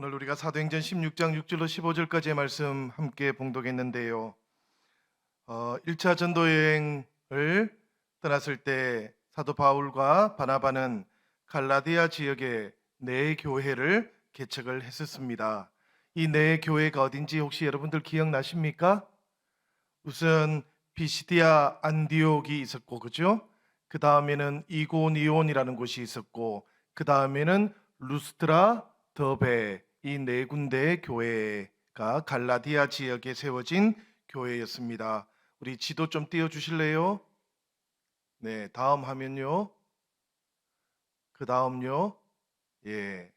오늘 우리가 사도행전 16장 6절로 15절까지의 말씀 함께 봉독했는데요. 1차 전도 여행을 떠났을 때 사도 바울과 바나바는 갈라디아 지역의 네 교회를 개척을 했었습니다. 이 네 교회가 어딘지 혹시 여러분들 기억나십니까? 우선 비시디아 안디옥이 있었고, 그죠? 그 다음에는 이고니온이라는 곳이 있었고, 그 다음에는 루스트라, 더베, 이 네 군데의 교회가 갈라디아 지역에 세워진 교회였습니다. 우리 지도 좀 띄워주실래요? 네, 다음 화면요. 그 다음요. 예,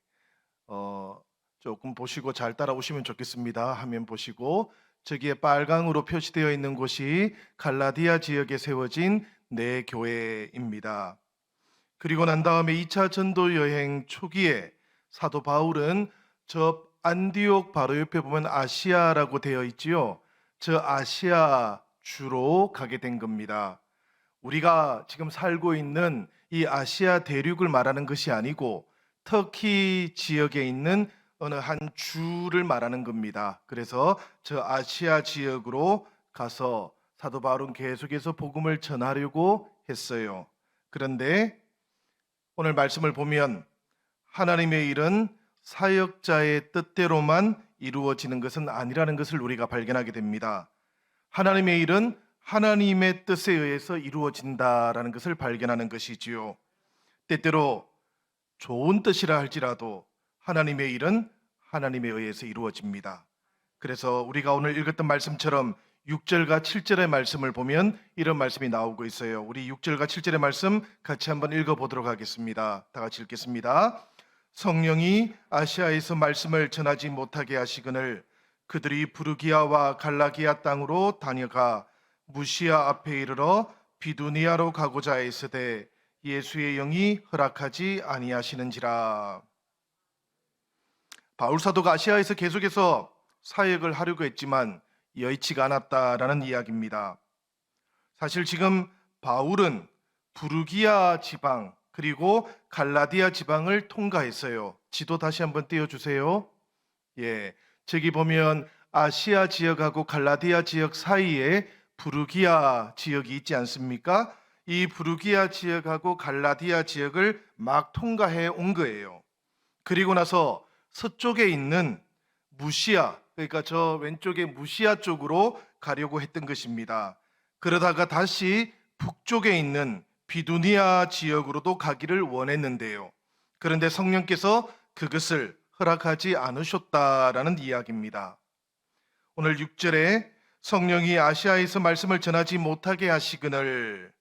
조금 보시고 잘 따라오시면 좋겠습니다. 화면 보시고 저기에 빨강으로 표시되어 있는 곳이 갈라디아 지역에 세워진 네 교회입니다. 그리고 난 다음에 2차 전도 여행 초기에 사도 바울은 저 안디옥 바로 옆에 보면 아시아라고 되어 있지요. 저 아시아 주로 가게 된 겁니다. 우리가 지금 살고 있는 이 아시아 대륙을 말하는 것이 아니고 터키 지역에 있는 어느 한 주를 말하는 겁니다. 그래서 저 아시아 지역으로 가서 사도 바울은 계속해서 복음을 전하려고 했어요. 그런데 오늘 말씀을 보면 하나님의 일은 사역자의 뜻대로만 이루어지는 것은 아니라는 것을 우리가 발견하게 됩니다. 하나님의 일은 하나님의 뜻에 의해서 이루어진다라는 것을 발견하는 것이지요. 때때로 좋은 뜻이라 할지라도 하나님의 일은 하나님에 의해서 이루어집니다. 그래서 우리가 오늘 읽었던 말씀처럼 6절과 7절의 말씀을 보면 이런 말씀이 나오고 있어요. 우리 6절과 7절의 말씀 같이 한번 읽어보도록 하겠습니다. 다 같이 읽겠습니다. 성령이 아시아에서 말씀을 전하지 못하게 하시거늘 그들이 부르기아와 갈라기아 땅으로 다녀가 무시아 앞에 이르러 비두니아로 가고자 했으되 예수의 영이 허락하지 아니하시는지라. 바울 사도가 아시아에서 계속해서 사역을 하려고 했지만 여의치가 않았다라는 이야기입니다. 사실 지금 바울은 부르기아 지방 그리고 갈라디아 지방을 통과했어요. 지도 다시 한번 띄워주세요. 예, 저기 보면 아시아 지역하고 갈라디아 지역 사이에 부르기아 지역이 있지 않습니까? 이 부르기아 지역하고 갈라디아 지역을 막 통과해 온 거예요. 그리고 나서 서쪽에 있는 무시아, 그러니까 저 왼쪽에 무시아 쪽으로 가려고 했던 것입니다. 그러다가 다시 북쪽에 있는 비두니아 지역으로도 가기를 원했는데요. 그런데 성령께서 그것을 허락하지 않으셨다라는 이야기입니다. 오늘 6절에 성령이 아시아에서 말씀을 전하지 못하게 하시거늘,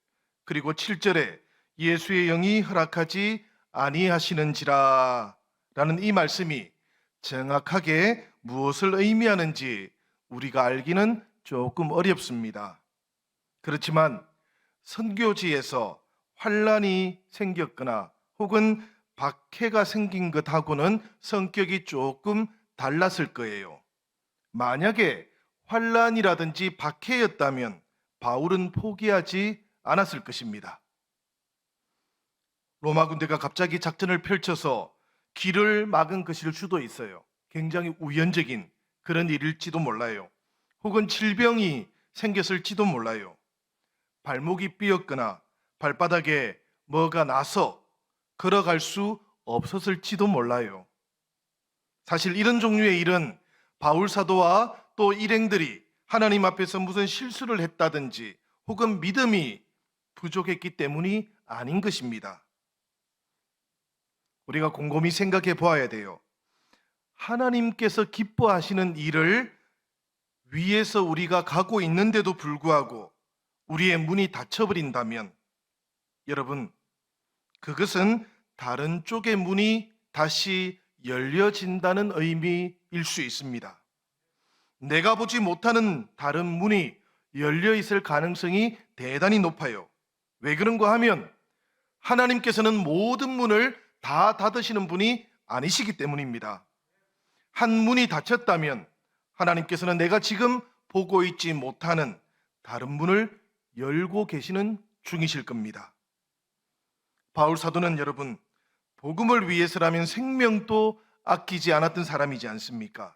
그리고 7절에 예수의 영이 허락하지 아니하시는지라 라는 이 말씀이 정확하게 무엇을 의미하는지 우리가 알기는 조금 어렵습니다. 그렇지만 선교지에서 환란이 생겼거나 혹은 박해가 생긴 것하고는 성격이 조금 달랐을 거예요. 만약에 환란이라든지 박해였다면 바울은 포기하지 않았을 것입니다. 로마 군대가 갑자기 작전을 펼쳐서 길을 막은 것일 수도 있어요. 굉장히 우연적인 그런 일일지도 몰라요. 혹은 질병이 생겼을지도 몰라요. 발목이 삐었거나 발바닥에 뭐가 나서 걸어갈 수 없었을지도 몰라요. 사실 이런 종류의 일은 바울 사도와 또 일행들이 하나님 앞에서 무슨 실수를 했다든지 혹은 믿음이 부족했기 때문이 아닌 것입니다. 우리가 곰곰이 생각해 보아야 돼요. 하나님께서 기뻐하시는 일을 위해서 우리가 가고 있는데도 불구하고 우리의 문이 닫혀버린다면 여러분, 그것은 다른 쪽의 문이 다시 열려진다는 의미일 수 있습니다. 내가 보지 못하는 다른 문이 열려 있을 가능성이 대단히 높아요. 왜 그런가 하면 하나님께서는 모든 문을 다 닫으시는 분이 아니시기 때문입니다. 한 문이 닫혔다면 하나님께서는 내가 지금 보고 있지 못하는 다른 문을 열고 계시는 중이실 겁니다. 바울 사도는 여러분, 복음을 위해서라면 생명도 아끼지 않았던 사람이지 않습니까?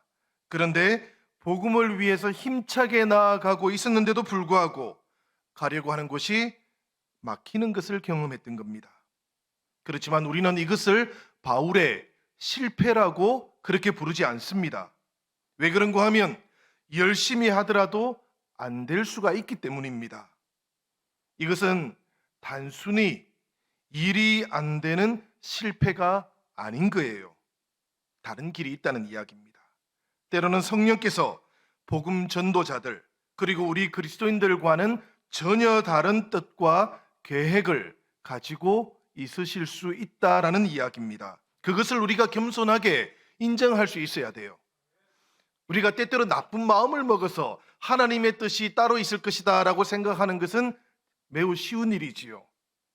그런데 복음을 위해서 힘차게 나아가고 있었는데도 불구하고 가려고 하는 곳이 막히는 것을 경험했던 겁니다. 그렇지만 우리는 이것을 바울의 실패라고 그렇게 부르지 않습니다. 왜 그런가 하면 열심히 하더라도 안 될 수가 있기 때문입니다. 이것은 단순히 일이 안 되는 실패가 아닌 거예요. 다른 길이 있다는 이야기입니다. 때로는 성령께서 복음 전도자들 그리고 우리 그리스도인들과는 전혀 다른 뜻과 계획을 가지고 있으실 수 있다라는 이야기입니다. 그것을 우리가 겸손하게 인정할 수 있어야 돼요. 우리가 때때로 나쁜 마음을 먹어서 하나님의 뜻이 따로 있을 것이다 라고 생각하는 것은 매우 쉬운 일이지요.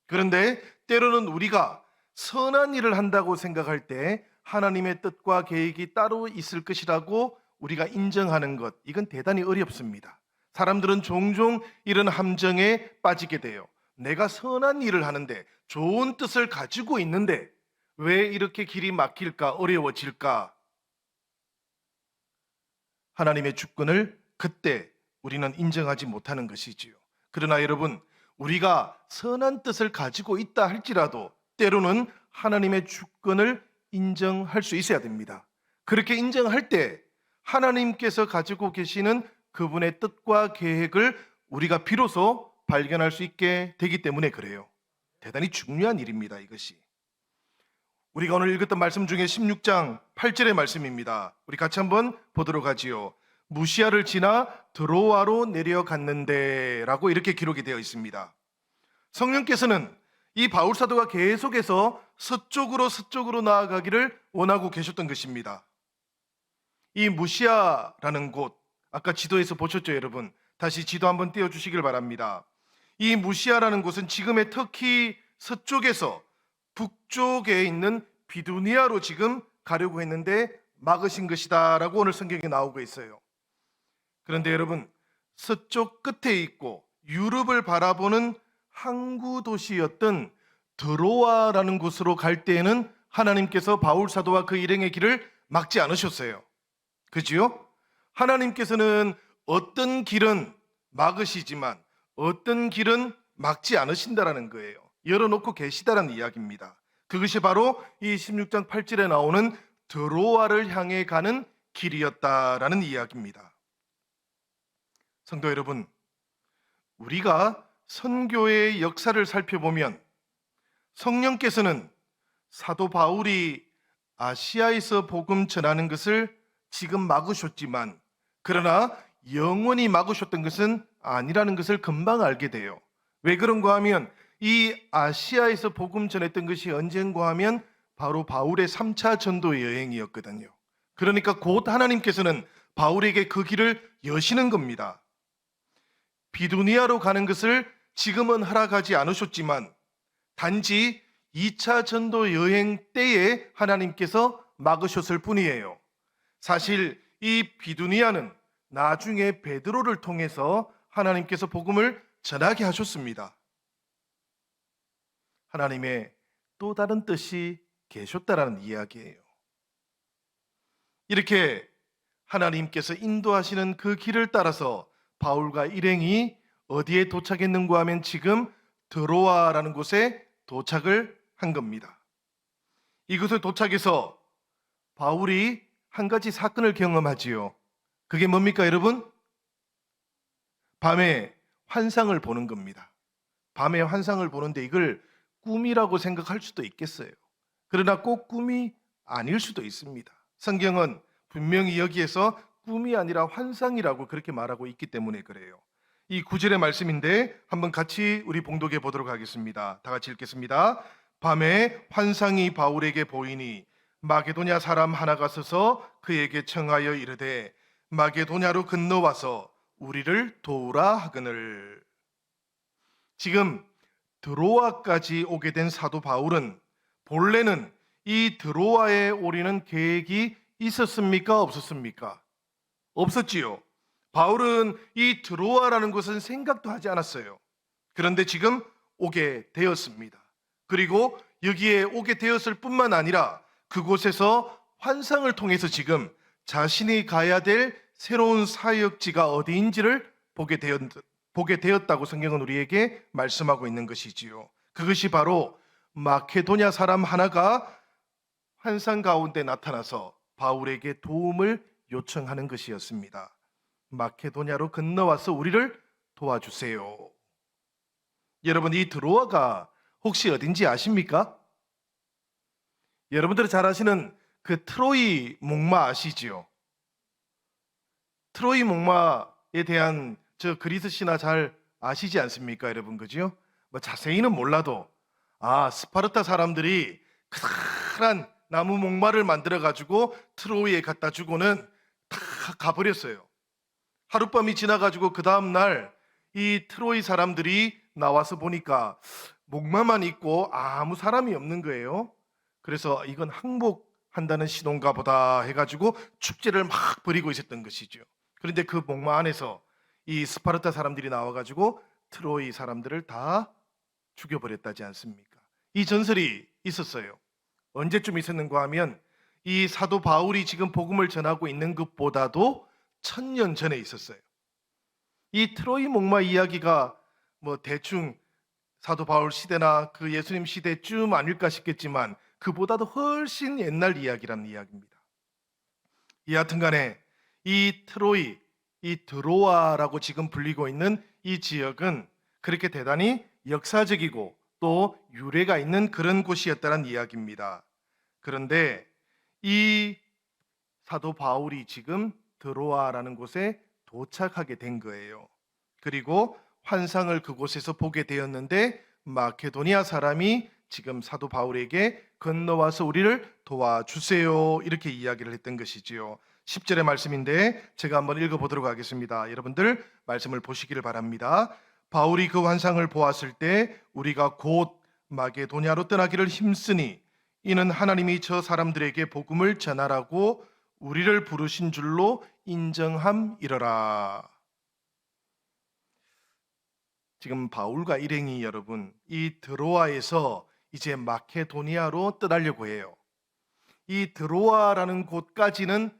그런데 때로는 우리가 선한 일을 한다고 생각할 때 하나님의 뜻과 계획이 따로 있을 것이라고 우리가 인정하는 것, 이건 대단히 어렵습니다. 사람들은 종종 이런 함정에 빠지게 돼요. 내가 선한 일을 하는데 좋은 뜻을 가지고 있는데 왜 이렇게 길이 막힐까, 어려워질까? 하나님의 주권을 그때 우리는 인정하지 못하는 것이지요. 그러나 여러분, 우리가 선한 뜻을 가지고 있다 할지라도 때로는 하나님의 주권을 인정할 수 있어야 됩니다. 그렇게 인정할 때 하나님께서 가지고 계시는 그분의 뜻과 계획을 우리가 비로소 발견할 수 있게 되기 때문에 그래요. 대단히 중요한 일입니다, 이것이. 우리가 오늘 읽었던 말씀 중에 16장 8절의 말씀입니다. 우리 같이 한번 보도록 하지요. 무시아를 지나 드로아로 내려갔는데 라고 이렇게 기록이 되어 있습니다. 성령께서는 이 바울 사도가 계속해서 서쪽으로 나아가기를 원하고 계셨던 것입니다. 이 무시아라는 곳, 아까 지도에서 보셨죠, 여러분? 다시 지도 한번 띄워주시길 바랍니다. 이 무시아라는 곳은 지금의 터키 서쪽에서 북쪽에 있는 비두니아로 지금 가려고 했는데 막으신 것이다 라고 오늘 성경에 나오고 있어요. 그런데 여러분, 서쪽 끝에 있고 유럽을 바라보는 항구 도시였던 드로아라는 곳으로 갈 때에는 하나님께서 바울 사도와 그 일행의 길을 막지 않으셨어요. 그지요? 하나님께서는 어떤 길은 막으시지만 어떤 길은 막지 않으신다라는 거예요. 열어놓고 계시다라는 이야기입니다. 그것이 바로 이 16장 8절에 나오는 드로아를 향해 가는 길이었다라는 이야기입니다. 성도 여러분, 우리가 선교의 역사를 살펴보면 성령께서는 사도 바울이 아시아에서 복음 전하는 것을 지금 막으셨지만 그러나 영원히 막으셨던 것은 아니라는 것을 금방 알게 돼요. 왜 그런가 하면 이 아시아에서 복음 전했던 것이 언젠가 하면 바로 바울의 3차 전도 여행이었거든요. 그러니까 곧 하나님께서는 바울에게 그 길을 여시는 겁니다. 비두니아로 가는 것을 지금은 허락하지 않으셨지만 단지 2차 전도 여행 때에 하나님께서 막으셨을 뿐이에요. 사실 이 비두니아는 나중에 베드로를 통해서 하나님께서 복음을 전하게 하셨습니다. 하나님의 또 다른 뜻이 계셨다라는 이야기예요. 이렇게 하나님께서 인도하시는 그 길을 따라서 바울과 일행이 어디에 도착했는가 하면 지금 드로아라는 곳에 도착을 한 겁니다. 이곳에 도착해서 바울이 한 가지 사건을 경험하지요. 그게 뭡니까, 여러분? 밤에 환상을 보는 겁니다. 밤에 환상을 보는데 이걸 꿈이라고 생각할 수도 있겠어요. 그러나 꼭 꿈이 아닐 수도 있습니다. 성경은 분명히 여기에서 꿈이 아니라 환상이라고 그렇게 말하고 있기 때문에 그래요. 이 9절의 말씀인데 한번 같이 우리 봉독해 보도록 하겠습니다. 다 같이 읽겠습니다. 밤에 환상이 바울에게 보이니 마게도냐 사람 하나가 서서 그에게 청하여 이르되 마게도냐로 건너와서 우리를 도우라 하거늘. 지금 드로아까지 오게 된 사도 바울은 본래는 이 드로아에 오리는 계획이 있었습니까? 없었습니까? 없었지요. 바울은 이 드로아라는 곳은 생각도 하지 않았어요. 그런데 지금 오게 되었습니다. 그리고 여기에 오게 되었을 뿐만 아니라 그곳에서 환상을 통해서 지금 자신이 가야 될 새로운 사역지가 어디인지를 보게 되었다고 성경은 우리에게 말씀하고 있는 것이지요. 그것이 바로 마케도냐 사람 하나가 환상 가운데 나타나서 바울에게 도움을 요청하는 것이었습니다. 마케도냐로 건너와서 우리를 도와주세요. 여러분, 이 드로아가 혹시 어딘지 아십니까? 여러분들이 잘 아시는 그 트로이 목마 아시지요? 트로이 목마에 대한 저 그리스 신화 잘 아시지 않습니까, 여러분? 그죠? 뭐 자세히는 몰라도 스파르타 사람들이 커다란 나무 목마를 만들어 가지고 트로이에 갖다 주고는 다 가버렸어요. 하룻밤이 지나가지고 그 다음 날 이 트로이 사람들이 나와서 보니까 목마만 있고 아무 사람이 없는 거예요. 그래서 이건 항복한다는 신호인가 보다 해가지고 축제를 막 벌이고 있었던 것이죠. 그런데 그 목마 안에서 이 스파르타 사람들이 나와가지고 트로이 사람들을 다 죽여버렸다지 않습니까? 이 전설이 있었어요. 언제쯤 있었는가 하면 이 사도 바울이 지금 복음을 전하고 있는 것보다도 1000년 전에 있었어요. 이 트로이 목마 이야기가 뭐 대충 사도 바울 시대나 그 예수님 시대쯤 아닐까 싶겠지만 그보다도 훨씬 옛날 이야기라는 이야기입니다. 여하튼 간에 이 트로이, 이 드로아라고 지금 불리고 있는 이 지역은 그렇게 대단히 역사적이고 또 유래가 있는 그런 곳이었다는 이야기입니다. 그런데 이 사도 바울이 지금 드로아라는 곳에 도착하게 된 거예요. 그리고 환상을 그곳에서 보게 되었는데 마케도니아 사람이 지금 사도 바울에게 건너와서 우리를 도와주세요, 이렇게 이야기를 했던 것이지요. 10절의 말씀인데 제가 한번 읽어보도록 하겠습니다. 여러분들 말씀을 보시기를 바랍니다. 바울이 그 환상을 보았을 때 우리가 곧 마게도냐로 떠나기를 힘쓰니 이는 하나님이 저 사람들에게 복음을 전하라고 우리를 부르신 줄로 인정함이러라. 지금 바울과 일행이 여러분 이 드로아에서 이제 마케도니아로 떠나려고 해요. 이 드로아라는 곳까지는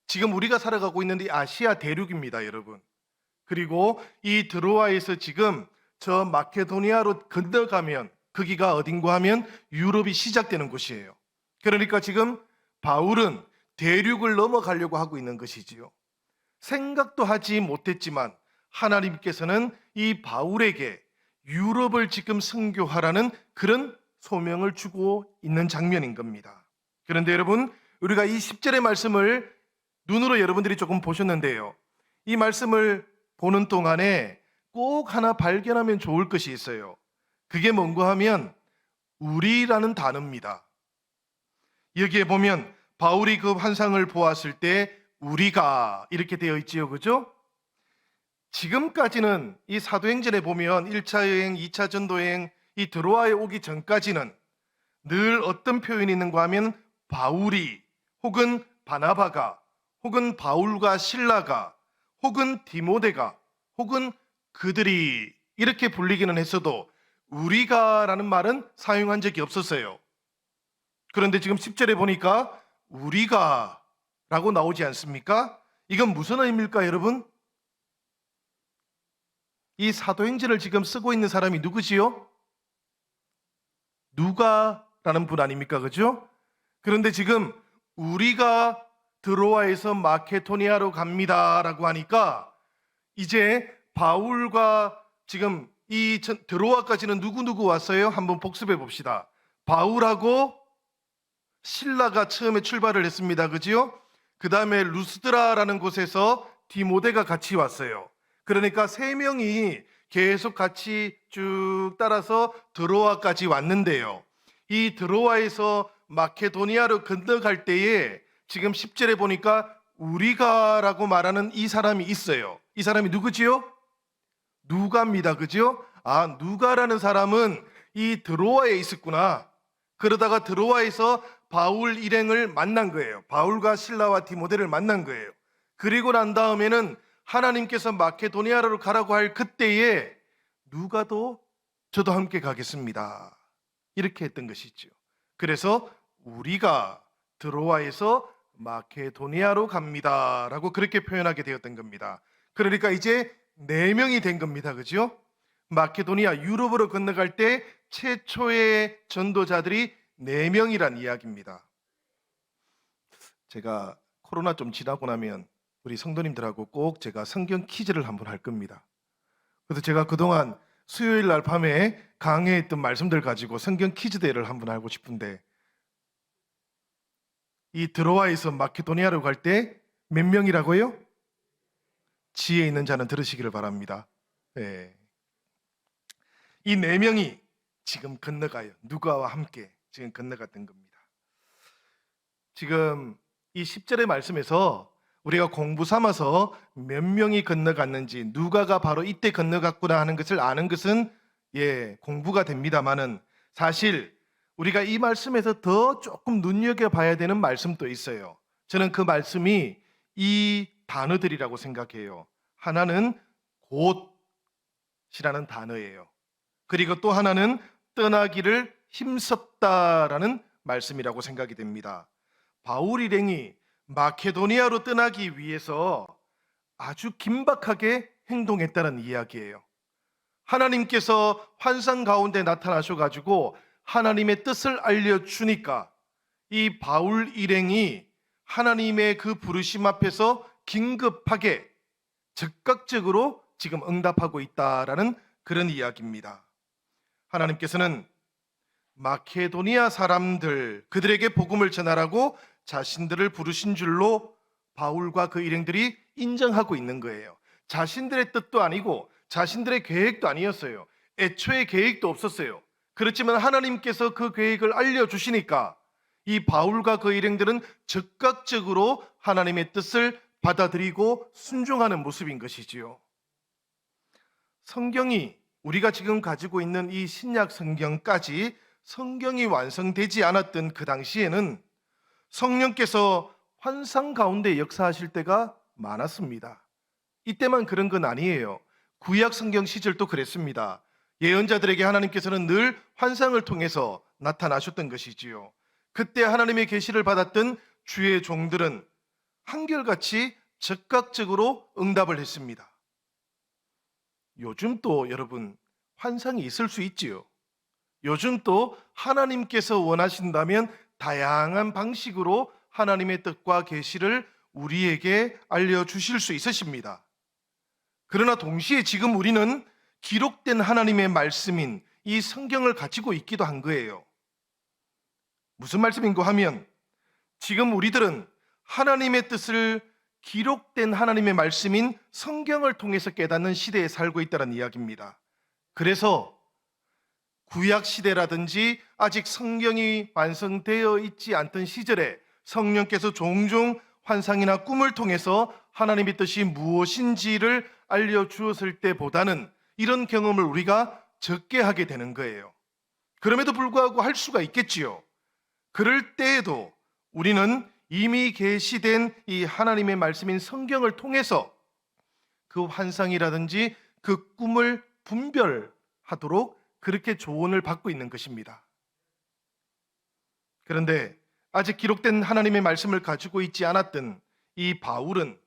지금 우리가 살아가고 있는 이 아시아 대륙입니다, 여러분. 그리고 이 드로아에서 지금 저 마케도니아로 건너가면 거기가 어딘가 하면 유럽이 시작되는 곳이에요. 그러니까 지금 바울은 대륙을 넘어가려고 하고 있는 것이지요. 생각도 하지 못했지만 하나님께서는 이 바울에게 유럽을 지금 선교하라는 그런 소명을 주고 있는 장면인 겁니다. 그런데 여러분, 우리가 이 10절의 말씀을 눈으로 여러분들이 조금 보셨는데요. 이 말씀을 보는 동안에 꼭 하나 발견하면 좋을 것이 있어요. 그게 뭔가 하면 우리라는 단어입니다. 여기에 보면 바울이 그 환상을 보았을 때 우리가 이렇게 되어 있지요, 그죠? 지금까지는 이 사도행전에 보면 1차 여행, 2차 전도여행, 이 드로아에 오기 전까지는 늘 어떤 표현이 있는가 하면 바울이 혹은 바나바가 혹은 바울과 실라가 혹은 디모데가 혹은 그들이 이렇게 불리기는 했어도 우리가라는 말은 사용한 적이 없었어요. 그런데 지금 10절에 보니까 우리가 라고 나오지 않습니까? 이건 무슨 의미일까, 여러분? 이 사도행전을 지금 쓰고 있는 사람이 누구지요? 누가라는 분 아닙니까? 그죠? 그런데 지금 우리가 드로아에서 마케도니아로 갑니다라고 하니까 이제 바울과 지금 이 드로아까지는 누구 왔어요? 한번 복습해 봅시다. 바울하고 실라가 처음에 출발을 했습니다. 그지요? 그 다음에 루스드라라는 곳에서 디모데가 같이 왔어요. 그러니까 3명이 계속 같이 쭉 따라서 드로아까지 왔는데요. 이 드로아에서 마케도니아로 건너갈 때에 지금 10절에 보니까 우리가라고 말하는 이 사람이 있어요. 이 사람이 누구지요? 누가입니다. 그죠? 누가라는 사람은 이 드로아에 있었구나. 그러다가 드로아에서 바울 일행을 만난 거예요. 바울과 실라와 디모데를 만난 거예요. 그리고 난 다음에는 하나님께서 마케도니아로 가라고 할 그때에 누가도 저도 함께 가겠습니다, 이렇게 했던 것이죠. 그래서 우리가 드로아에서 마케도니아로 갑니다라고 그렇게 표현하게 되었던 겁니다. 그러니까 이제 4명이 된 겁니다. 그죠? 마케도니아 유럽으로 건너갈 때 최초의 전도자들이 4명이란 이야기입니다. 제가 코로나 좀 지나고 나면 우리 성도님들하고 꼭 제가 성경 퀴즈를 한번 할 겁니다. 그래서 제가 그동안 수요일 날 밤에 강해했던 말씀들 가지고 성경 퀴즈 대회를 한번 하고 싶은데, 이 드로아에서 마케도니아로 갈 때 몇 명이라고요? 지혜 있는 자는 들으시기를 바랍니다. 네. 이 4명이 지금 건너가요. 누가와 함께 지금 건너갔던 겁니다. 지금 이 10절의 말씀에서 우리가 공부 삼아서 몇 명이 건너갔는지, 누가가 바로 이때 건너갔구나 하는 것을 아는 것은 공부가 됩니다만은, 사실 우리가 이 말씀에서 더 조금 눈여겨봐야 되는 말씀도 있어요. 저는 그 말씀이 이 단어들이라고 생각해요. 하나는 곧이라는 단어예요. 그리고 또 하나는 떠나기를 힘썼다라는 말씀이라고 생각이 됩니다. 바울 일행이 마케도니아로 떠나기 위해서 아주 긴박하게 행동했다는 이야기예요. 하나님께서 환상 가운데 나타나셔가지고 하나님의 뜻을 알려주니까 이 바울 일행이 하나님의 그 부르심 앞에서 긴급하게 즉각적으로 지금 응답하고 있다라는 그런 이야기입니다. 하나님께서는 마케도니아 사람들, 그들에게 복음을 전하라고 자신들을 부르신 줄로 바울과 그 일행들이 인정하고 있는 거예요. 자신들의 뜻도 아니고 자신들의 계획도 아니었어요. 애초에 계획도 없었어요. 그렇지만 하나님께서 그 계획을 알려주시니까 이 바울과 그 일행들은 즉각적으로 하나님의 뜻을 받아들이고 순종하는 모습인 것이지요. 성경이, 우리가 지금 가지고 있는 이 신약 성경까지 성경이 완성되지 않았던 그 당시에는 성령께서 환상 가운데 역사하실 때가 많았습니다. 이때만 그런 건 아니에요. 구약 성경 시절도 그랬습니다. 예언자들에게 하나님께서는 늘 환상을 통해서 나타나셨던 것이지요. 그때 하나님의 계시를 받았던 주의 종들은 한결같이 즉각적으로 응답을 했습니다. 요즘 또 여러분 환상이 있을 수 있지요. 요즘 또 하나님께서 원하신다면 다양한 방식으로 하나님의 뜻과 계시를 우리에게 알려주실 수 있으십니다. 그러나 동시에 지금 우리는 기록된 하나님의 말씀인 이 성경을 가지고 있기도 한 거예요. 무슨 말씀인가 하면, 지금 우리들은 하나님의 뜻을 기록된 하나님의 말씀인 성경을 통해서 깨닫는 시대에 살고 있다는 이야기입니다. 그래서 구약 시대라든지 아직 성경이 완성되어 있지 않던 시절에 성령께서 종종 환상이나 꿈을 통해서 하나님의 뜻이 무엇인지를 알려주었을 때보다는 이런 경험을 우리가 적게 하게 되는 거예요. 그럼에도 불구하고 할 수가 있겠지요. 그럴 때에도 우리는 이미 계시된 이 하나님의 말씀인 성경을 통해서 그 환상이라든지 그 꿈을 분별하도록 그렇게 조언을 받고 있는 것입니다. 그런데 아직 기록된 하나님의 말씀을 가지고 있지 않았던 이 바울은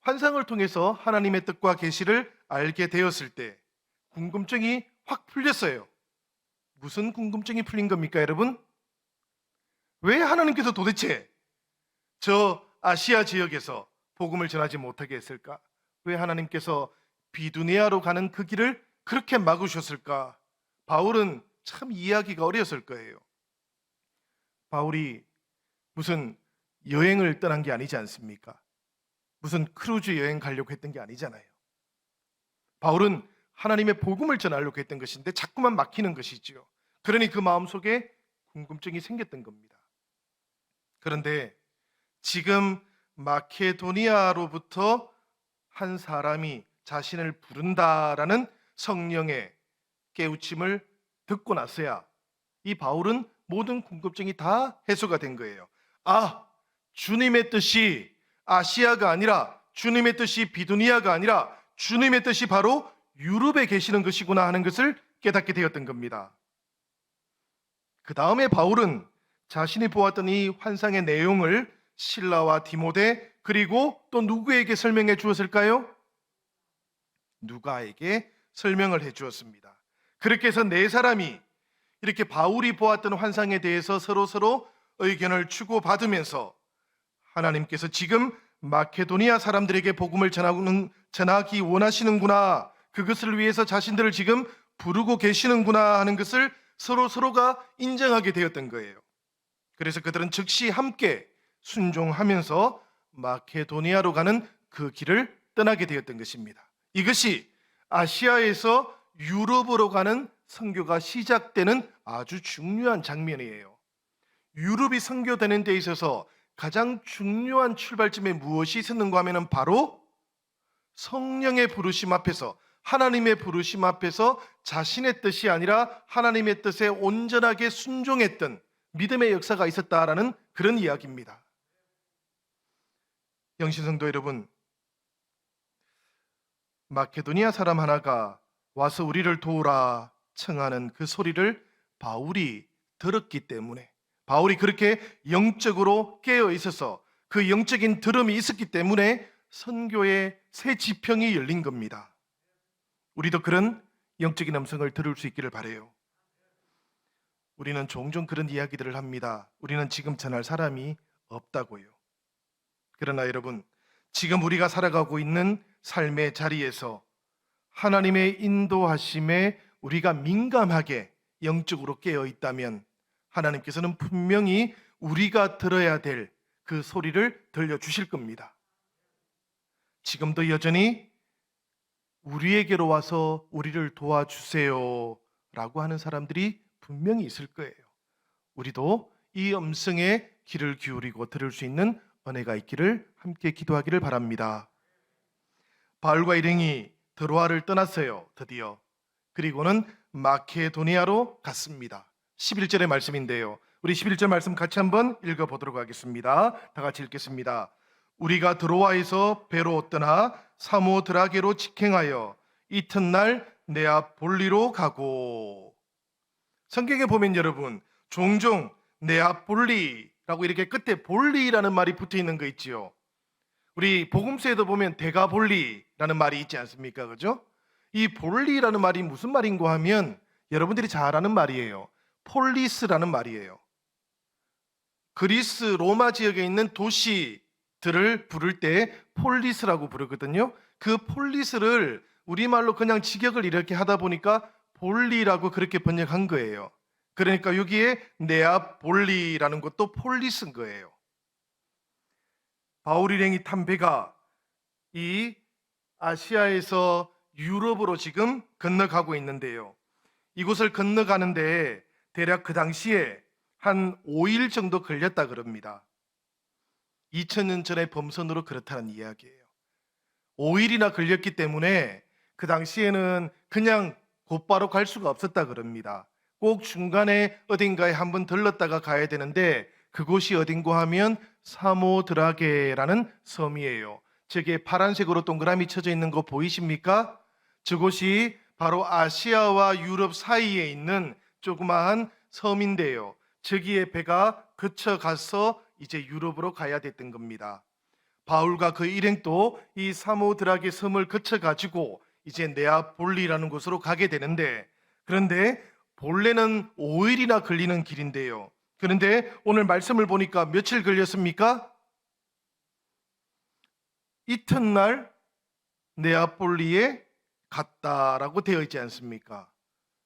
환상을 통해서 하나님의 뜻과 계시를 알게 되었을 때 궁금증이 확 풀렸어요. 무슨 궁금증이 풀린 겁니까, 여러분? 왜 하나님께서 도대체 저 아시아 지역에서 복음을 전하지 못하게 했을까? 왜 하나님께서 비두니아로 가는 그 길을 그렇게 막으셨을까? 바울은 참 이해하기가 어려웠을 거예요. 바울이 무슨 여행을 떠난 게 아니지 않습니까? 무슨 크루즈 여행 가려고 했던 게 아니잖아요. 바울은 하나님의 복음을 전하려고 했던 것인데 자꾸만 막히는 것이지요. 그러니 그 마음속에 궁금증이 생겼던 겁니다. 그런데 지금 마케도니아로부터 한 사람이 자신을 부른다라는 성령의 깨우침을 듣고 나서야 이 바울은 모든 궁금증이 다 해소가 된 거예요. 아, 주님의 뜻이 아시아가 아니라, 주님의 뜻이 비두니아가 아니라 주님의 뜻이 바로 유럽에 계시는 것이구나 하는 것을 깨닫게 되었던 겁니다. 그 다음에 바울은 자신이 보았던 이 환상의 내용을 실라와 디모데 그리고 또 누구에게 설명해 주었을까요? 누가에게 설명을 해 주었습니다. 그렇게 해서 네 사람이 이렇게 바울이 보았던 환상에 대해서 서로 의견을 주고받으면서 하나님께서 지금 마케도니아 사람들에게 복음을 전하기 원하시는구나, 그것을 위해서 자신들을 지금 부르고 계시는구나 하는 것을 서로가 인정하게 되었던 거예요. 그래서 그들은 즉시 함께 순종하면서 마케도니아로 가는 그 길을 떠나게 되었던 것입니다. 이것이 아시아에서 유럽으로 가는 선교가 시작되는 아주 중요한 장면이에요. 유럽이 선교되는 데 있어서 가장 중요한 출발점에 무엇이 있었는가 하면 바로 성령의 부르심 앞에서, 하나님의 부르심 앞에서 자신의 뜻이 아니라 하나님의 뜻에 온전하게 순종했던 믿음의 역사가 있었다라는 그런 이야기입니다. 영신성도 여러분, 마케도니아 사람 하나가 와서 우리를 도우라 청하는 그 소리를 바울이 들었기 때문에, 바울이 그렇게 영적으로 깨어 있어서 그 영적인 들음이 있었기 때문에 선교의 새 지평이 열린 겁니다. 우리도 그런 영적인 음성을 들을 수 있기를 바라요. 우리는 종종 그런 이야기들을 합니다. 우리는 지금 전할 사람이 없다고요. 그러나 여러분, 지금 우리가 살아가고 있는 삶의 자리에서 하나님의 인도하심에 우리가 민감하게 영적으로 깨어 있다면 하나님께서는 분명히 우리가 들어야 될 그 소리를 들려주실 겁니다. 지금도 여전히 우리에게로 와서 우리를 도와주세요 라고 하는 사람들이 분명히 있을 거예요. 우리도 이 음성에 귀를 기울이고 들을 수 있는 은혜가 있기를 함께 기도하기를 바랍니다. 바울과 일행이 드로아를 떠났어요. 드디어. 그리고는 마케도니아로 갔습니다. 11절의 말씀인데요, 우리 11절 말씀 같이 한번 읽어보도록 하겠습니다. 다 같이 읽겠습니다. 우리가 드로아에서 배로 떠나 사모드라게로 직행하여 이튿날 네아폴리로 가고. 성경에 보면 여러분, 종종 네아폴리라고 이렇게 끝에 볼리라는 말이 붙어 있는 거 있지요. 우리 복음서에도 보면 데가볼리라는 말이 있지 않습니까? 그죠? 이 볼리라는 말이 무슨 말인가 하면 여러분들이 잘 아는 말이에요. 폴리스라는 말이에요. 그리스 로마 지역에 있는 도시들을 부를 때 폴리스라고 부르거든요. 그 폴리스를 우리말로 그냥 직역을 이렇게 하다 보니까 볼리라고 그렇게 번역한 거예요. 그러니까 여기에 네아볼리라는 것도 폴리스인 거예요. 바울 일행이 탄 배가 이 아시아에서 유럽으로 지금 건너가고 있는데요, 이곳을 건너가는데 대략 그 당시에 한 5일 정도 걸렸다 그럽니다. 2000년 전의 범선으로 그렇다는 이야기예요. 5일이나 걸렸기 때문에 그 당시에는 그냥 곧바로 갈 수가 없었다 그럽니다. 꼭 중간에 어딘가에 한번 들렀다가 가야 되는데 그곳이 어딘가 하면 사모드라게라는 섬이에요. 저게 파란색으로 동그라미 쳐져 있는 거 보이십니까? 저곳이 바로 아시아와 유럽 사이에 있는 조그마한 섬인데요, 저기에 배가 그쳐가서 이제 유럽으로 가야 됐던 겁니다. 바울과 그 일행도 이 사모드라게 섬을 거쳐가지고 이제 네아폴리라는 곳으로 가게 되는데, 그런데 본래는 5일이나 걸리는 길인데요, 그런데 오늘 말씀을 보니까 며칠 걸렸습니까? 이튿날 네아폴리에 갔다라고 되어 있지 않습니까?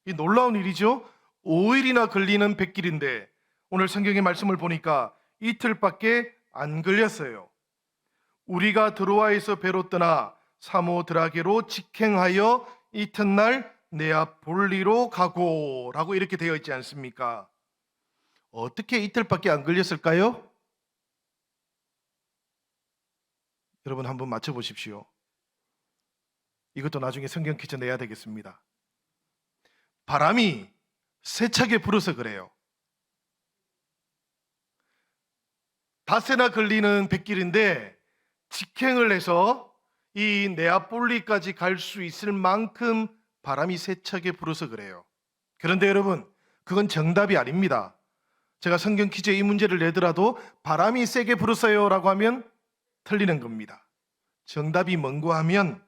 이 놀라운 일이죠. 5일이나 걸리는 백길인데 오늘 성경의 말씀을 보니까 이틀밖에 안 걸렸어요. 우리가 드로아에서 배로 떠나 사모드라게로 직행하여 이튿날 네아폴리로 가고 라고 이렇게 되어 있지 않습니까? 어떻게 이틀밖에 안 걸렸을까요? 여러분 한번 맞춰보십시오. 이것도 나중에 성경 퀴즈 내야 되겠습니다. 바람이 세차게 불어서 그래요. 닷새나 걸리는 백길인데 직행을 해서 이 네아폴리까지 갈 수 있을 만큼 바람이 세차게 불어서 그래요. 그런데 여러분, 그건 정답이 아닙니다. 제가 성경 퀴즈에 이 문제를 내더라도 바람이 세게 불었어요 라고 하면 틀리는 겁니다. 정답이 뭔고 하면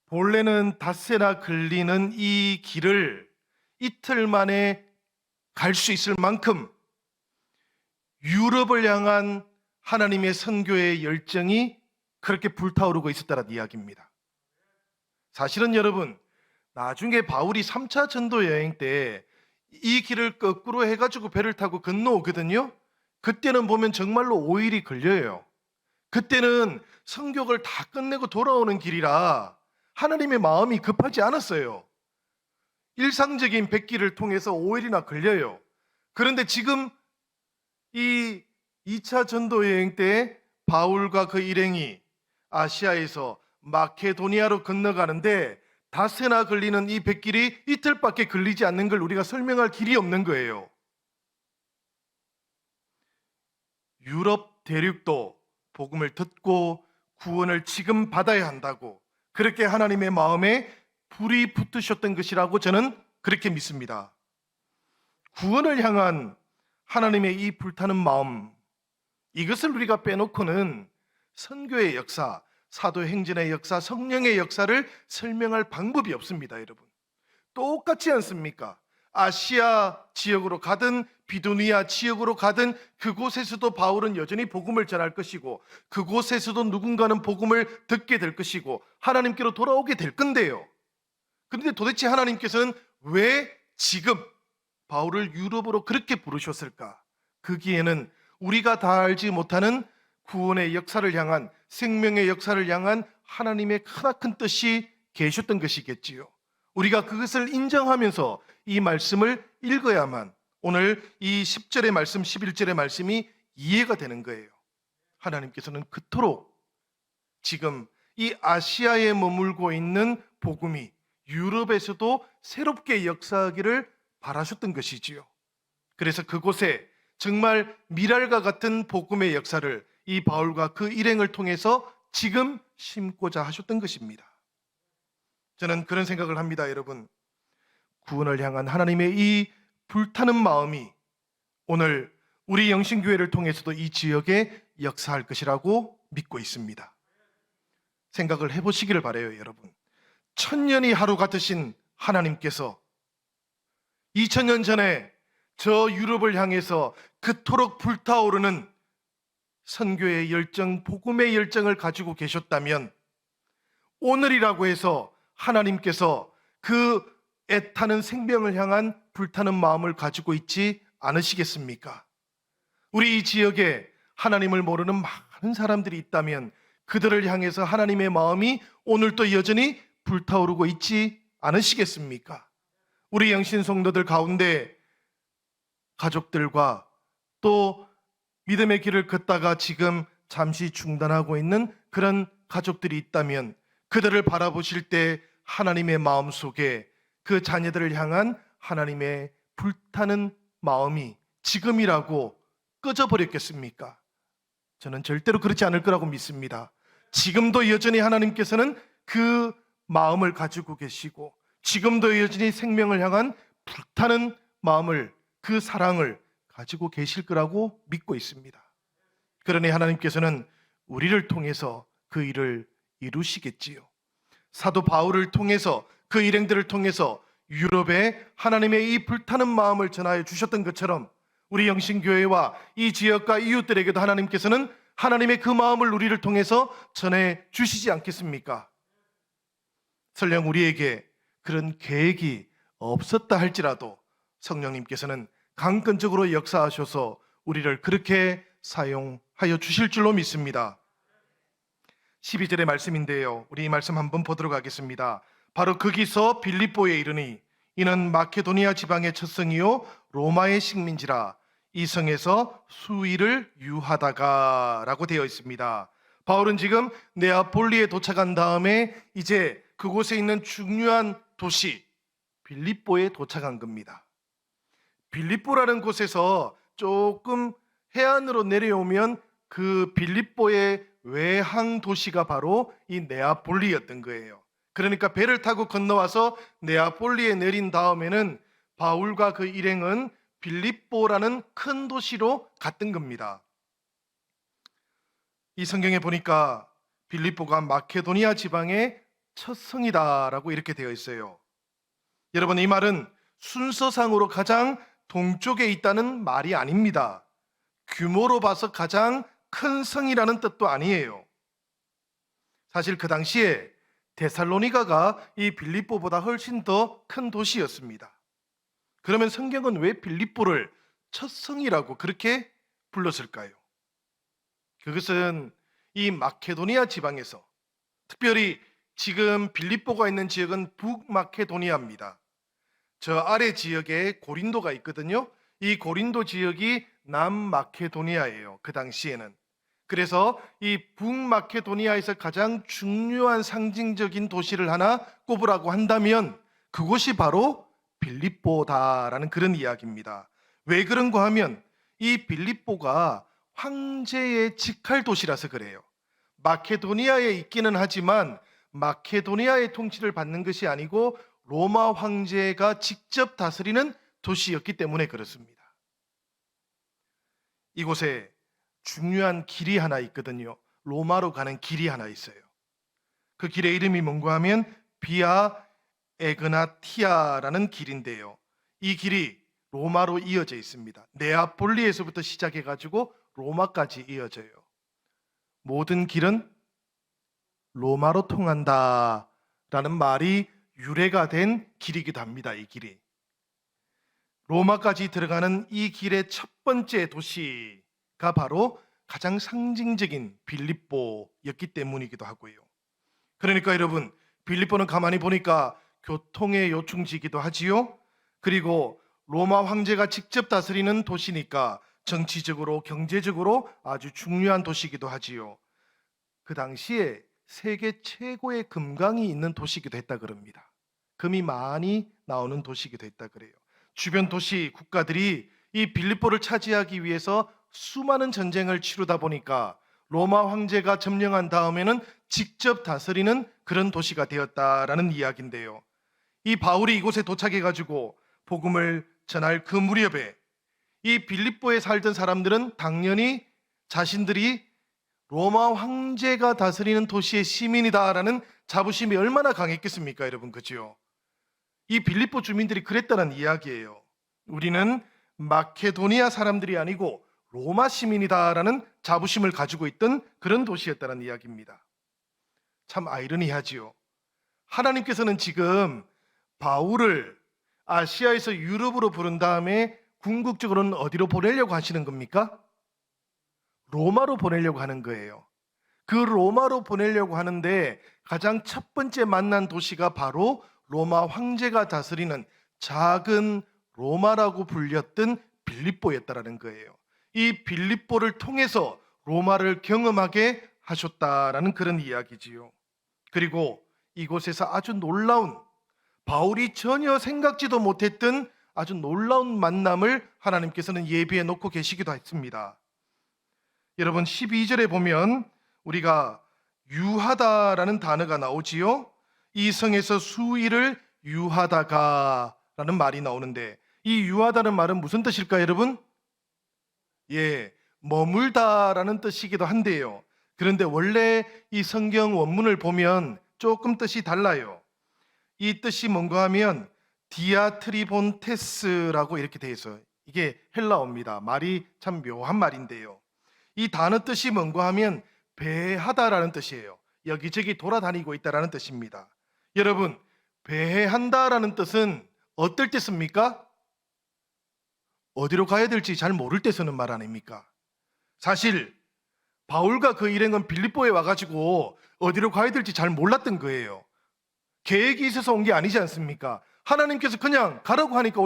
본래는 닷새나 걸리는 이 길을 이틀 만에 갈 수 있을 만큼 유럽을 향한 하나님의 선교의 열정이 그렇게 불타오르고 있었다는 이야기입니다. 사실은 여러분, 나중에 바울이 3차 전도 여행 때 이 길을 거꾸로 해가지고 배를 타고 건너오거든요. 그때는 보면 정말로 5일이 걸려요. 그때는 성격을 다 끝내고 돌아오는 길이라 하나님의 마음이 급하지 않았어요. 일상적인 백기를 통해서 5일이나 걸려요. 그런데 지금 이 2차 전도 여행 때 바울과 그 일행이 아시아에서 마케도니아로 건너가는데 닷새나 걸리는 이 백길이 이틀밖에 걸리지 않는 걸 우리가 설명할 길이 없는 거예요. 유럽 대륙도 복음을 듣고 구원을 지금 받아야 한다고 그렇게 하나님의 마음에 불이 붙으셨던 것이라고 저는 그렇게 믿습니다. 구원을 향한 하나님의 이 불타는 마음, 이것을 우리가 빼놓고는 선교의 역사, 사도행전의 역사, 성령의 역사를 설명할 방법이 없습니다, 여러분. 똑같지 않습니까? 아시아 지역으로 가든 비두니아 지역으로 가든 그곳에서도 바울은 여전히 복음을 전할 것이고 그곳에서도 누군가는 복음을 듣게 될 것이고 하나님께로 돌아오게 될 건데요. 그런데 도대체 하나님께서는 왜 지금 바울을 유럽으로 그렇게 부르셨을까? 거기에는 우리가 다 알지 못하는 구원의 역사를 향한, 생명의 역사를 향한 하나님의 크나큰 뜻이 계셨던 것이겠지요. 우리가 그것을 인정하면서 이 말씀을 읽어야만 오늘 이 10절의 말씀, 11절의 말씀이 이해가 되는 거예요. 하나님께서는 그토록 지금 이 아시아에 머물고 있는 복음이 유럽에서도 새롭게 역사하기를 바라셨던 것이지요. 그래서 그곳에 정말 미랄과 같은 복음의 역사를 이 바울과 그 일행을 통해서 지금 심고자 하셨던 것입니다. 저는 그런 생각을 합니다, 여러분. 구원을 향한 하나님의 이 불타는 마음이 오늘 우리 영신교회를 통해서도 이 지역에 역사할 것이라고 믿고 있습니다. 생각을 해보시기를 바라요, 여러분. 천년이 하루 같으신 하나님께서 2000년 전에 저 유럽을 향해서 그토록 불타오르는 선교의 열정, 복음의 열정을 가지고 계셨다면 오늘이라고 해서 하나님께서 그 애타는 생명을 향한 불타는 마음을 가지고 있지 않으시겠습니까? 우리 이 지역에 하나님을 모르는 많은 사람들이 있다면 그들을 향해서 하나님의 마음이 오늘도 여전히 불타오르고 있지 않으시겠습니까? 우리 영신 성도들 가운데 가족들과 또 믿음의 길을 걷다가 지금 잠시 중단하고 있는 그런 가족들이 있다면 그들을 바라보실 때 하나님의 마음 속에 그 자녀들을 향한 하나님의 불타는 마음이 지금이라고 꺼져버렸겠습니까? 저는 절대로 그렇지 않을 거라고 믿습니다. 지금도 여전히 하나님께서는 그 마음을 가지고 계시고 지금도 여전히 생명을 향한 불타는 마음을, 그 사랑을 가지고 계실 거라고 믿고 있습니다. 그러니 하나님께서는 우리를 통해서 그 일을 이루시겠지요. 사도 바울을 통해서 그 일행들을 통해서 유럽에 하나님의 이 불타는 마음을 전하여 주셨던 것처럼 우리 영신교회와 이 지역과 이웃들에게도 하나님께서는 하나님의 그 마음을 우리를 통해서 전해 주시지 않겠습니까? 설령 우리에게 그런 계획이 없었다 할지라도 성령님께서는 강건적으로 역사하셔서 우리를 그렇게 사용하여 주실 줄로 믿습니다. 12절의 말씀인데요, 우리 이 말씀 한번 보도록 하겠습니다. 바로 거기서 빌립보에 이르니 이는 마케도니아 지방의 첫 성이요 로마의 식민지라 이 성에서 수일을 유하다가 라고 되어 있습니다. 바울은 지금 네아폴리에 도착한 다음에 이제 그곳에 있는 중요한 도시 빌립보에 도착한 겁니다. 빌립보라는 곳에서 조금 해안으로 내려오면 그 빌립보의 외항 도시가 바로 이 네아폴리였던 거예요. 그러니까 배를 타고 건너와서 네아폴리에 내린 다음에는 바울과 그 일행은 빌립보라는 큰 도시로 갔던 겁니다. 이 성경에 보니까 빌립보가 마케도니아 지방의 첫 성이다라고 이렇게 되어 있어요. 여러분, 이 말은 순서상으로 가장 동쪽에 있다는 말이 아닙니다. 규모로 봐서 가장 큰 성이라는 뜻도 아니에요. 사실 그 당시에 데살로니가가 이 빌립보보다 훨씬 더 큰 도시였습니다. 그러면 성경은 왜 빌립보를 첫 성이라고 그렇게 불렀을까요? 그것은 이 마케도니아 지방에서, 특별히 지금 빌립보가 있는 지역은 북마케도니아입니다. 저 아래 지역에 고린도가 있거든요. 이 고린도 지역이 남마케도니아예요. 그 당시에는. 그래서 이 북마케도니아에서 가장 중요한 상징적인 도시를 하나 꼽으라고 한다면 그곳이 바로 빌립보다라는 그런 이야기입니다. 왜 그런가 하면 이 빌립보가 황제의 직할 도시라서 그래요. 마케도니아에 있기는 하지만 마케도니아의 통치를 받는 것이 아니고 로마 황제가 직접 다스리는 도시였기 때문에 그렇습니다. 이곳에 중요한 길이 하나 있거든요. 로마로 가는 길이 하나 있어요. 그 길의 이름이 뭔가 하면 비아 에그나티아라는 길인데요. 이 길이 로마로 이어져 있습니다. 네아폴리에서부터 시작해가지고 로마까지 이어져요. 모든 길은 로마로 통한다라는 말이 유래가 된 길이기도 합니다. 이 길이. 로마까지 들어가는 이 길의 첫 번째 도시가 바로 가장 상징적인 빌립보였기 때문이기도 하고요. 그러니까 여러분, 빌립보는 가만히 보니까 교통의 요충지이기도 하지요. 그리고 로마 황제가 직접 다스리는 도시니까 정치적으로, 경제적으로 아주 중요한 도시이기도 하지요. 그 당시에 세계 최고의 금강이 있는 도시이기도 했다 그럽니다. 금이 많이 나오는 도시이기도 했다 그래요. 주변 도시 국가들이 이 빌립보를 차지하기 위해서 수많은 전쟁을 치르다 보니까 로마 황제가 점령한 다음에는 직접 다스리는 그런 도시가 되었다라는 이야기인데요. 이 바울이 이곳에 도착해가지고 복음을 전할 그 무렵에 이 빌립보에 살던 사람들은 당연히 자신들이 로마 황제가 다스리는 도시의 시민이다라는 자부심이 얼마나 강했겠습니까, 여러분, 그죠? 이 빌립보 주민들이 그랬다는 이야기예요. 우리는 마케도니아 사람들이 아니고 로마 시민이다라는 자부심을 가지고 있던 그런 도시였다는 이야기입니다. 참 아이러니하지요. 하나님께서는 지금 바울을 아시아에서 유럽으로 부른 다음에 궁극적으로는 어디로 보내려고 하시는 겁니까? 로마로 보내려고 하는 거예요. 그 로마로 보내려고 하는데 가장 첫 번째 만난 도시가 바로 로마 황제가 다스리는 작은 로마라고 불렸던 빌립보였다라는 거예요. 이 빌립보를 통해서 로마를 경험하게 하셨다라는 그런 이야기지요. 그리고 이곳에서 아주 놀라운, 바울이 전혀 생각지도 못했던 아주 놀라운 만남을 하나님께서는 예비해 놓고 계시기도 했습니다. 여러분, 12절에 보면 우리가 유하다라는 단어가 나오지요. 이 성에서 수일을 유하다가 라는 말이 나오는데, 이 유하다는 말은 무슨 뜻일까요, 여러분? 머물다라는 뜻이기도 한데요. 그런데 원래 이 성경 원문을 보면 조금 뜻이 달라요. 이 뜻이 뭔가 하면 디아트리본테스라고 이렇게 되어 있어요. 이게 헬라어입니다. 말이 참 묘한 말인데요. 이 단어 뜻이 뭔가 하면 배하다라는 뜻이에요. 여기저기 돌아다니고 있다라는 뜻입니다. 여러분, 배회한다라는 뜻은 어떨 때 씁니까? 어디로 가야 될지 잘 모를 때 쓰는 말 아닙니까? 사실 바울과 그 일행은 빌립보에 와가지고 어디로 가야 될지 잘 몰랐던 거예요. 계획이 있어서 온 게 아니지 않습니까? 하나님께서 그냥 가라고 하니까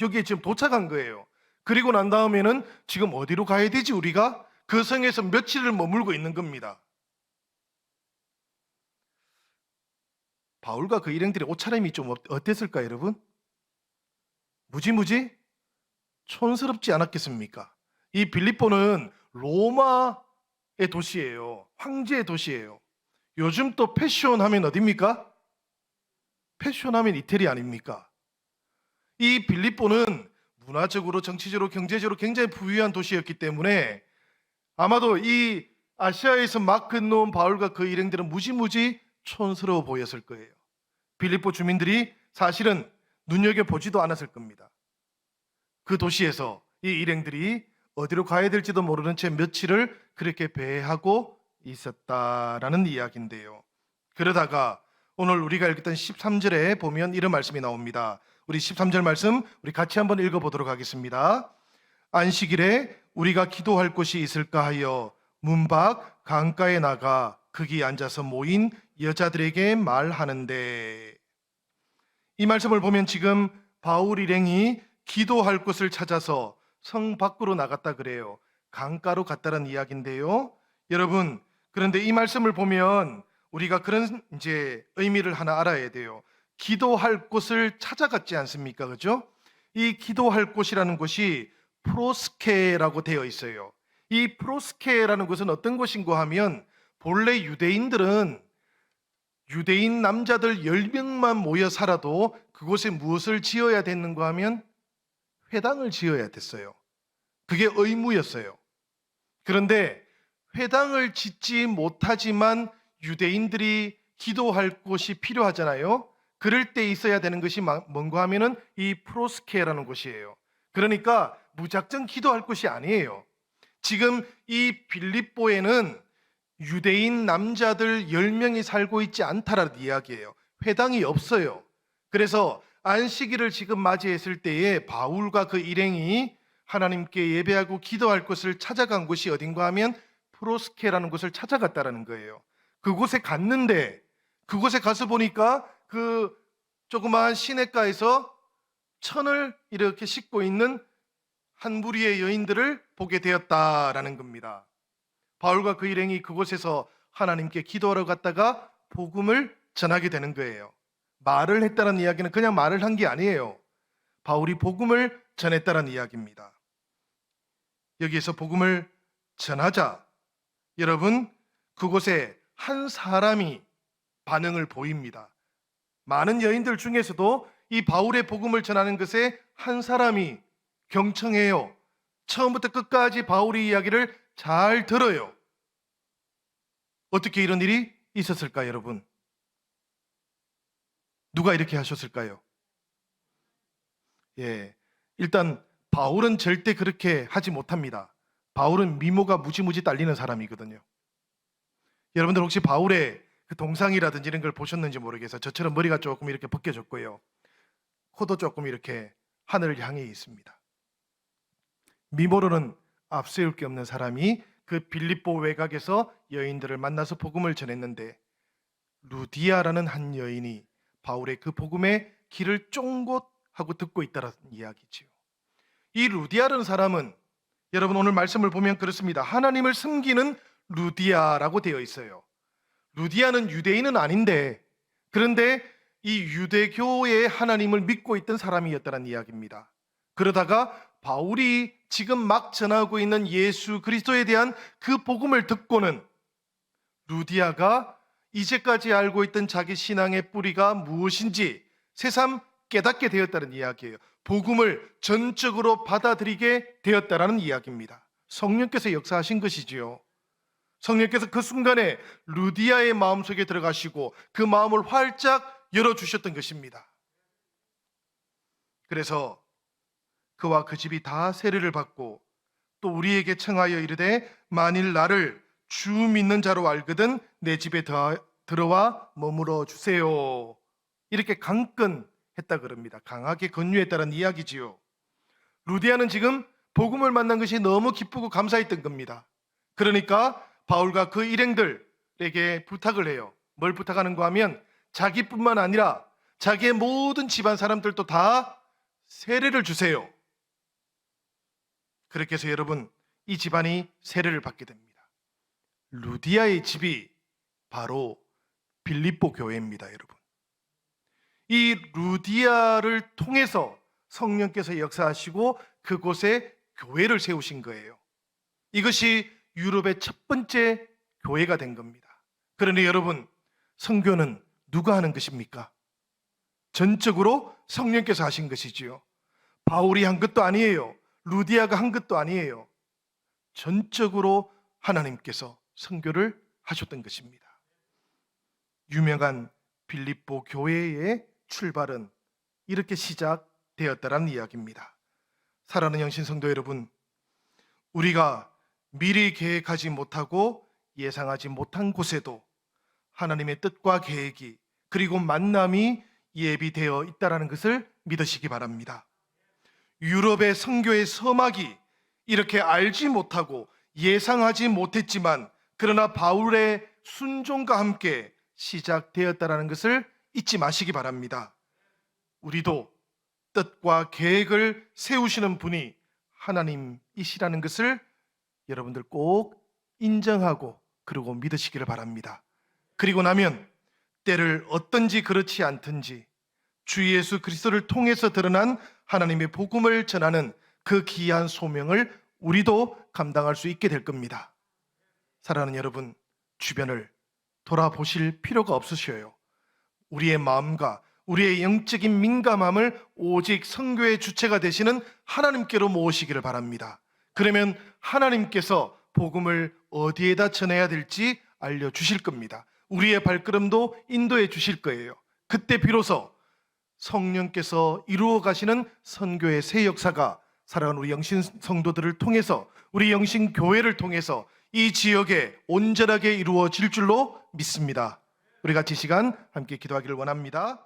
여기에 지금 도착한 거예요. 그리고 난 다음에는 지금 어디로 가야 되지 우리가? 그 성에서 며칠을 머물고 있는 겁니다. 바울과 그 일행들의 옷차림이 좀 어땠을까요, 여러분? 무지무지 촌스럽지 않았겠습니까? 이 빌립보는 로마의 도시예요. 황제의 도시예요. 요즘 또 패션 하면 어딥니까? 패션 하면 이태리 아닙니까? 이 빌립보는 문화적으로, 정치적으로, 경제적으로 굉장히 부유한 도시였기 때문에 아마도 이 아시아에서 막 건너온 바울과 그 일행들은 무지무지 촌스러워 보였을 거예요. 빌립보 주민들이 사실은 눈여겨보지도 않았을 겁니다. 그 도시에서 이 일행들이 어디로 가야 될지도 모르는 채 며칠을 그렇게 배회하고 있었다라는 이야기인데요. 그러다가 오늘 우리가 읽었던 13절에 보면 이런 말씀이 나옵니다. 우리 13절 말씀 우리 같이 한번 읽어보도록 하겠습니다. 안식일에 우리가 기도할 곳이 있을까 하여 문 밖 강가에 나가 거기 앉아서 모인 여자들에게 말하는데, 이 말씀을 보면 지금 바울 일행이 기도할 곳을 찾아서 성 밖으로 나갔다 그래요. 강가로 갔다는 이야기인데요. 여러분, 그런데 이 말씀을 보면 우리가 그런 이제 의미를 하나 알아야 돼요. 기도할 곳을 찾아갔지 않습니까? 그죠? 이 기도할 곳이라는 곳이 프로스케라고 되어 있어요. 이 프로스케라는 곳은 어떤 곳인가 하면 본래 유대인들은 유대인 남자들 10명만 모여 살아도 그곳에 무엇을 지어야 됐는가 하면 회당을 지어야 됐어요. 그게 의무였어요. 그런데 회당을 짓지 못하지만 유대인들이 기도할 곳이 필요하잖아요. 그럴 때 있어야 되는 것이 뭔가 하면은 이 프로스케라는 곳이에요. 그러니까 무작정 기도할 곳이 아니에요. 지금 이 빌립보에는 유대인 남자들 10명이 살고 있지 않다라는 이야기예요. 회당이 없어요. 그래서 안식일을 지금 맞이했을 때에 바울과 그 일행이 하나님께 예배하고 기도할 곳을 찾아간 곳이 어딘가 하면 프로스케라는 곳을 찾아갔다라는 거예요. 그곳에 갔는데 그곳에 가서 보니까 그 조그마한 시냇가에서 천을 이렇게 싣고 있는 한 무리의 여인들을 보게 되었다라는 겁니다. 바울과 그 일행이 그곳에서 하나님께 기도하러 갔다가 복음을 전하게 되는 거예요. 말을 했다는 이야기는 그냥 말을 한 게 아니에요. 바울이 복음을 전했다는 이야기입니다. 여기에서 복음을 전하자 여러분, 그곳에 한 사람이 반응을 보입니다. 많은 여인들 중에서도 이 바울의 복음을 전하는 것에 한 사람이 경청해요. 처음부터 끝까지 바울의 이야기를 잘 들어요. 어떻게 이런 일이 있었을까, 여러분? 누가 이렇게 하셨을까요? 일단 바울은 절대 그렇게 하지 못합니다. 바울은 미모가 무지무지 딸리는 사람이거든요. 여러분들 혹시 바울의 그 동상이라든지 이런 걸 보셨는지 모르겠어요. 저처럼 머리가 조금 이렇게 벗겨졌고요. 코도 조금 이렇게 하늘을 향해 있습니다. 미모로는 앞세울 게 없는 사람이 그 빌립보 외곽에서 여인들을 만나서 복음을 전했는데 루디아라는 한 여인이 바울의 그 복음의 길을 쫑긋 하고 듣고 있다는 이야기지요. 이 루디아라는 사람은 여러분 오늘 말씀을 보면 그렇습니다. 하나님을 섬기는 루디아라고 되어 있어요. 루디아는 유대인은 아닌데 그런데 이 유대교의 하나님을 믿고 있던 사람이었다는 이야기입니다. 그러다가 바울이 지금 막 전하고 있는 예수 그리스도에 대한 그 복음을 듣고는 루디아가 이제까지 알고 있던 자기 신앙의 뿌리가 무엇인지 새삼 깨닫게 되었다는 이야기예요. 복음을 전적으로 받아들이게 되었다라는 이야기입니다. 성령께서 역사하신 것이지요. 성령께서 그 순간에 루디아의 마음속에 들어가시고 그 마음을 활짝 열어주셨던 것입니다. 그래서 그와 그 집이 다 세례를 받고 또 우리에게 청하여 이르되 만일 나를 주 믿는 자로 알거든 내 집에 들어와 머물어 주세요. 이렇게 강권했다 그럽니다. 강하게 권유했다는 이야기지요. 루디아는 지금 복음을 만난 것이 너무 기쁘고 감사했던 겁니다. 그러니까 바울과 그 일행들에게 부탁을 해요. 뭘 부탁하는가 하면 자기뿐만 아니라 자기의 모든 집안 사람들도 다 세례를 주세요. 그렇게 해서 여러분 이 집안이 세례를 받게 됩니다. 루디아의 집이 바로 빌립보 교회입니다, 여러분. 이 루디아를 통해서 성령께서 역사하시고 그곳에 교회를 세우신 거예요. 이것이 유럽의 첫 번째 교회가 된 겁니다. 그러니 여러분, 선교는 누가 하는 것입니까? 전적으로 성령께서 하신 것이지요. 바울이 한 것도 아니에요. 루디아가 한 것도 아니에요. 전적으로 하나님께서 선교를 하셨던 것입니다. 유명한 빌립보 교회의 출발은 이렇게 시작되었다라는 이야기입니다. 사랑하는 영신 성도 여러분, 우리가 미리 계획하지 못하고 예상하지 못한 곳에도 하나님의 뜻과 계획이 그리고 만남이 예비되어 있다는 것을 믿으시기 바랍니다. 유럽의 선교의 서막이 이렇게 알지 못하고 예상하지 못했지만 그러나 바울의 순종과 함께 시작되었다는 것을 잊지 마시기 바랍니다. 우리도 뜻과 계획을 세우시는 분이 하나님이시라는 것을 여러분들 꼭 인정하고 그리고 믿으시기를 바랍니다. 그리고 나면 때를 어떤지 그렇지 않든지 주 예수 그리스도를 통해서 드러난 하나님의 복음을 전하는 그 귀한 소명을 우리도 감당할 수 있게 될 겁니다. 사랑하는 여러분, 주변을 돌아보실 필요가 없으셔요. 우리의 마음과 우리의 영적인 민감함을 오직 선교의 주체가 되시는 하나님께로 모으시기를 바랍니다. 그러면 하나님께서 복음을 어디에다 전해야 될지 알려주실 겁니다. 우리의 발걸음도 인도해 주실 거예요. 그때 비로소 성령께서 이루어 가시는 선교의 새 역사가 사랑하는 우리 영신 성도들을 통해서 우리 영신 교회를 통해서 이 지역에 온전하게 이루어질 줄로 믿습니다. 우리 같이 이 시간 함께 기도하기를 원합니다.